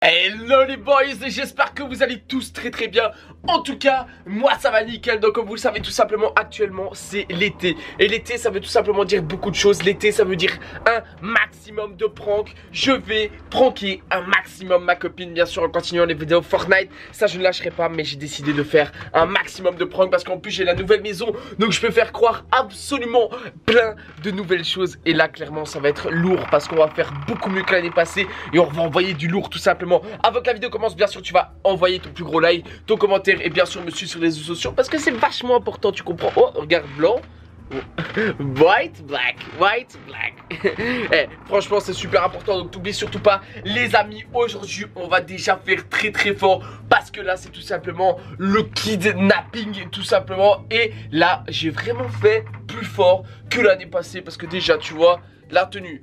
Hello les boys, j'espère que vous allez tous très bien. En tout cas, moi ça va nickel. Donc comme vous le savez tout simplement, actuellement c'est l'été. Et l'été ça veut tout simplement dire beaucoup de choses. L'été ça veut dire un maximum de pranks. Je vais pranker un maximum ma copine, bien sûr, en continuant les vidéos Fortnite. Ça je ne lâcherai pas, mais j'ai décidé de faire un maximum de pranks parce qu'en plus j'ai la nouvelle maison. Donc je peux faire croire absolument plein de nouvelles choses. Et là clairement ça va être lourd parce qu'on va faire beaucoup mieux que l'année passée. Et on va envoyer du lourd tout simplement. Avant que la vidéo commence, bien sûr tu vas envoyer ton plus gros like, ton commentaire et bien sûr me suivre sur les réseaux sociaux parce que c'est vachement important, tu comprends. Oh regarde, blanc, white, black, white, black. Eh, franchement c'est super important, donc t'oublies surtout pas les amis. Aujourd'hui on va déjà faire très fort parce que là c'est tout simplement le kidnapping tout simplement. Et là j'ai vraiment fait plus fort que l'année passée parce que déjà tu vois la tenue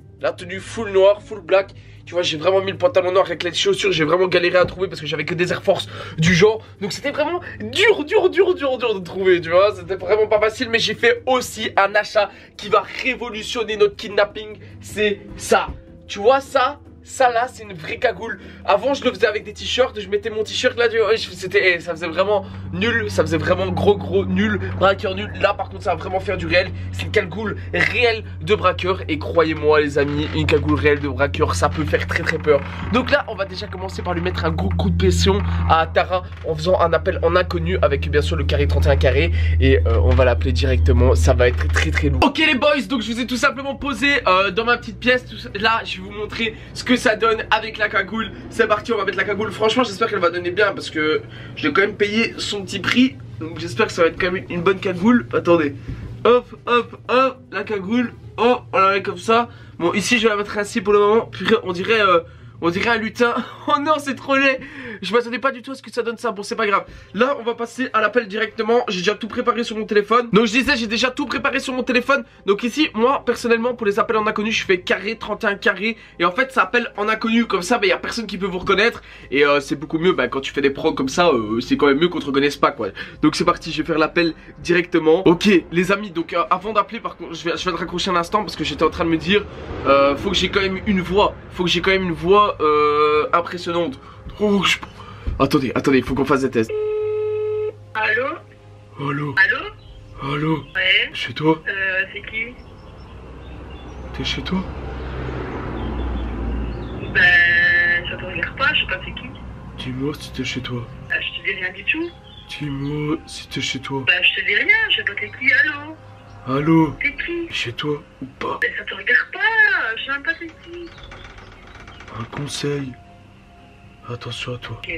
full noir, full black. Tu vois, j'ai vraiment mis le pantalon noir avec les chaussures. J'ai vraiment galéré à trouver parce que j'avais que des Air Force du genre. Donc c'était vraiment dur de trouver, tu vois. C'était vraiment pas facile. Mais j'ai fait aussi un achat qui va révolutionner notre kidnapping. C'est ça. Tu vois ça? Ça là c'est une vraie cagoule. Avant je le faisais avec des t-shirts. Je mettais mon t-shirt là, c'était, ça faisait vraiment nul. Ça faisait vraiment gros nul. Braqueur nul. Là par contre ça va vraiment faire du réel. C'est une cagoule réelle de braqueur. Et croyez-moi les amis, une cagoule réelle de braqueur ça peut faire très peur. Donc là on va déjà commencer par lui mettre un gros coup de pression à Tara en faisant un appel en inconnu avec bien sûr le carré 31 carré. Et on va l'appeler directement. Ça va être très lourd. Ok les boys, donc je vous ai tout simplement posé dans ma petite pièce. Là je vais vous montrer ce que ça donne avec la cagoule. C'est parti, on va mettre la cagoule. Franchement j'espère qu'elle va donner bien parce que je l'ai quand même payé son petit prix. Donc j'espère que ça va être quand même une bonne cagoule. Attendez, hop, la cagoule. Oh, on la met comme ça. Bon ici je vais la mettre ainsi pour le moment. Purée, on dirait un lutin. Oh non c'est trop laid. Je m'attendais pas du tout à ce que ça donne ça. Bon c'est pas grave. Là on va passer à l'appel directement. J'ai déjà tout préparé sur mon téléphone. Donc je disais j'ai déjà tout préparé sur mon téléphone. Donc ici moi personnellement pour les appels en inconnu je fais carré 31 carré. Et en fait ça appelle en inconnu. Comme ça il y a personne qui peut vous reconnaître. Et c'est beaucoup mieux quand tu fais des pranks comme ça. C'est quand même mieux qu'on te reconnaisse pas quoi. Donc c'est parti, je vais faire l'appel directement. Ok les amis, donc avant d'appeler par contre je vais te raccrocher un instant parce que j'étais en train de me dire faut que j'ai quand même une voix. Faut que j'ai quand même une voix impressionnante. Oh, attendez, il faut qu'on fasse des tests. Allô? Allô? Allô? Allô? Ouais. Chez toi? C'est qui? T'es chez toi? Ben, ça te regarde pas, je sais pas c'est qui. Dis-moi si t'es chez toi. Je te dis rien du tout. Dis-moi si t'es chez toi. Ben, je te dis rien, je sais pas c'est qui. Allô? Allô? C'est qui? Chez toi ou pas? Ben, ça te regarde pas, je sais même pas c'est qui. Un conseil. Attention à toi. Ok.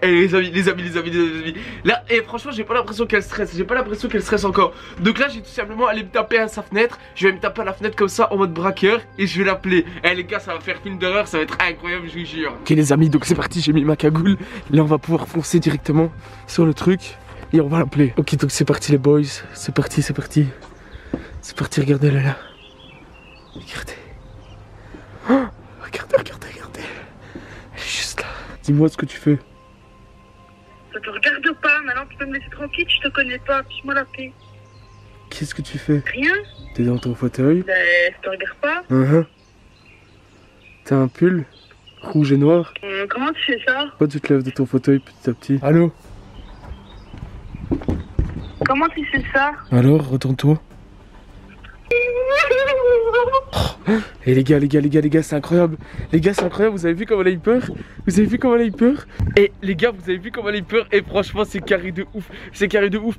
Les amis. Là, franchement, j'ai pas l'impression qu'elle stresse. Encore. Donc là, j'ai tout simplement allé me taper à sa fenêtre. Je vais me taper à la fenêtre comme ça en mode braqueur et je vais l'appeler. Eh les gars, ça va faire film d'horreur, ça va être incroyable, je vous jure. Ok les amis, donc c'est parti, j'ai mis ma cagoule. Là, on va pouvoir foncer directement sur le truc et on va l'appeler. Ok, donc c'est parti les boys, c'est parti. C'est parti, regardez-le là. Regardez. Oh, regardez. Elle est juste là. Dis-moi ce que tu fais. Ça te regarde pas, maintenant tu peux me laisser tranquille, je te connais pas, fiche-moi la paix. Qu'est-ce que tu fais? Rien? T'es dans ton fauteuil. Ben, ça te regarde pas. T'as un pull rouge et noir. Comment tu fais ça? Pourquoi tu te lèves de ton fauteuil petit à petit? Allô? Comment tu fais ça? Alors, retourne-toi. Et les gars, c'est incroyable. Vous avez vu comment elle a eu peur? Et les gars, vous avez vu comment elle a eu peur? Et franchement, c'est carré de ouf.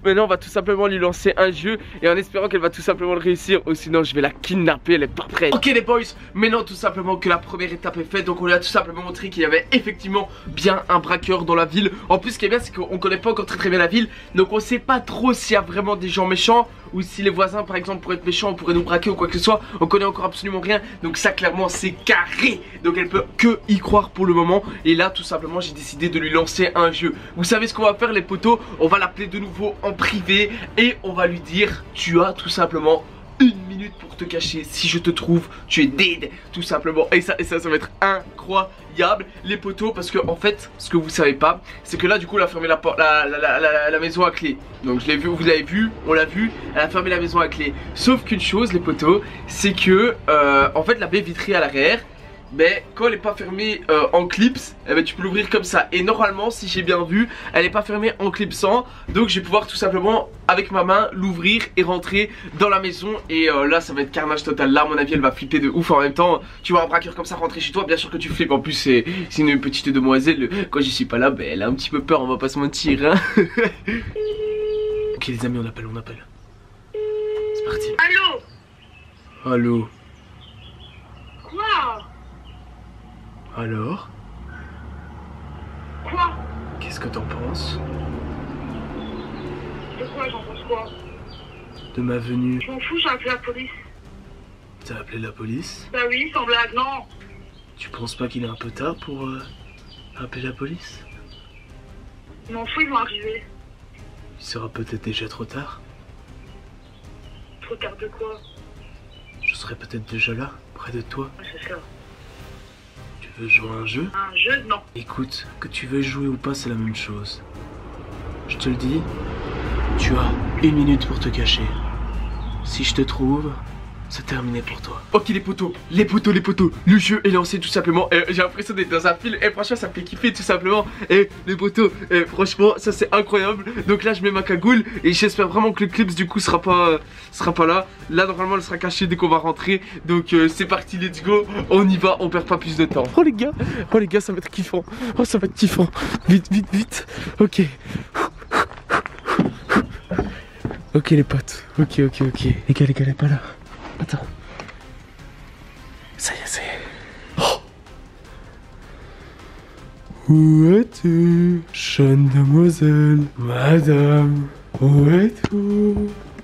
Maintenant, on va tout simplement lui lancer un jeu et en espérant qu'elle va tout simplement le réussir. Ou sinon, je vais la kidnapper, elle est pas prête. Ok les boys, maintenant tout simplement que la première étape est faite. Donc on lui a tout simplement montré qu'il y avait effectivement bien un braqueur dans la ville. En plus, ce qui est bien, c'est qu'on connaît pas encore très bien la ville. Donc on sait pas trop s'il y a vraiment des gens méchants ou si les voisins par exemple pourraient être méchants, pourraient nous braquer ou quoi que ce soit. On connaît encore absolument rien. Donc ça clairement c'est carré. Donc elle peut que y croire pour le moment. Et là tout simplement j'ai décidé de lui lancer un jeu. Vous savez ce qu'on va faire les potos? On va l'appeler de nouveau en privé et on va lui dire tu as tout simplement 1 minute pour te cacher. Si je te trouve, tu es dead, tout simplement. Et ça va être incroyable, les potos. Parce que en fait, ce que vous savez pas, c'est que là du coup elle a fermé la maison à clé. Donc je l'ai vu, vous l'avez vu, on l'a vu. Elle a fermé la maison à clé. Sauf qu'une chose, les potos, c'est que en fait la baie vitrée à l'arrière, mais quand elle n'est pas fermée en clips, eh ben, tu peux l'ouvrir comme ça. Et normalement, si j'ai bien vu, elle n'est pas fermée en clipsant. Donc je vais pouvoir tout simplement avec ma main l'ouvrir et rentrer dans la maison. Et là ça va être carnage total. Là à mon avis elle va flipper de ouf. En même temps tu vois un braqueur comme ça rentrer chez toi, bien sûr que tu flippes. En plus c'est une petite demoiselle. Quand je suis pas là, ben, elle a un petit peu peur, on va pas se mentir hein. Ok les amis, on appelle. C'est parti. Allô? Allô? Quoi? Alors? Quoi? Qu'est-ce que t'en penses? De quoi? J'en pense quoi? De ma venue? Je m'en fous, j'ai appelé la police. T'as appelé la police? Bah oui, sans blague, non. Tu penses pas qu'il est un peu tard pour appeler la police? Je m'en fous, ils vont arriver. Il sera peut-être déjà trop tard. Trop tard de quoi? Je serai peut-être déjà là, près de toi. Ah, c'est ça. Tu veux jouer à un jeu? Un jeu? Non. Écoute, que tu veuilles jouer ou pas, c'est la même chose. Je te le dis, tu as 1 minute pour te cacher. Si je te trouve, c'est terminé pour toi. Ok les potos, le jeu est lancé tout simplement. J'ai l'impression d'être dans un film. Et franchement ça me fait kiffer tout simplement. Et les potos, franchement ça c'est incroyable. Donc là je mets ma cagoule et j'espère vraiment que le clips du coup sera pas là. Là normalement elle sera cachée dès qu'on va rentrer. Donc c'est parti, let's go. On y va, on perd pas plus de temps. Oh les gars ça va être kiffant. Oh ça va être kiffant. Vite. Ok. Ok les potes, ok. Les gars elle est pas là. Attends. Ça y est. Oh. Où es-tu, jeune demoiselle? Madame, où es-tu?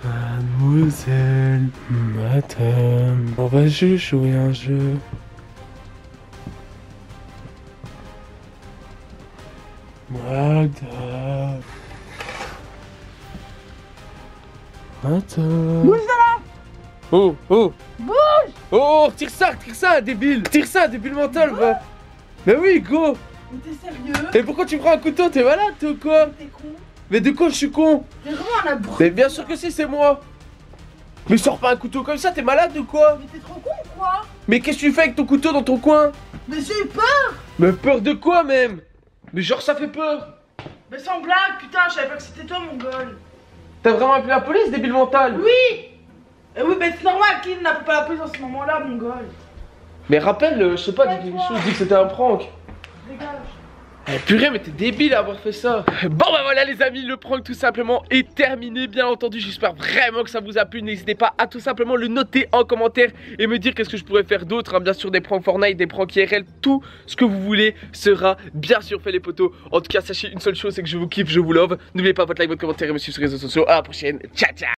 Mademoiselle, madame. On va juste jouer un jeu. Madame. Madame. Bouge de là! Oh Bouge! Oh, tire ça, débile! Tire ça, débile mental, va! Mais oui, go! Mais t'es sérieux? Et pourquoi tu prends un couteau? T'es malade, toi, quoi? T'es con? Mais de quoi je suis con? T'es vraiment un abruti! Mais bien sûr que si, c'est moi! Mais sors pas un couteau comme ça, t'es malade ou quoi? Mais t'es trop con ou quoi? Mais qu'est-ce que tu fais avec ton couteau dans ton coin? Mais j'ai eu peur! Mais peur de quoi, même? Mais genre, ça fait peur! Mais sans blague, putain, je savais pas que c'était toi, mon gueule! T'as vraiment appelé la police, débile mental? Oui! Eh oui, mais c'est normal qu'il n'appelle pas la police en ce moment-là, mon gueule! Mais rappelle, je sais pas, dis quelque chose, dis que c'était un prank! Dégage! Eh purée, mais t'es débile à avoir fait ça. Bon bah voilà les amis, le prank tout simplement est terminé. Bien entendu, j'espère vraiment que ça vous a plu. N'hésitez pas à tout simplement le noter en commentaire et me dire qu'est-ce que je pourrais faire d'autre, hein. Bien sûr des pranks Fortnite, des pranks IRL, tout ce que vous voulez sera bien sûr fait les potos. En tout cas sachez une seule chose, c'est que je vous kiffe, je vous love. N'oubliez pas votre like, votre commentaire et me suivre sur les réseaux sociaux. À la prochaine, ciao ciao.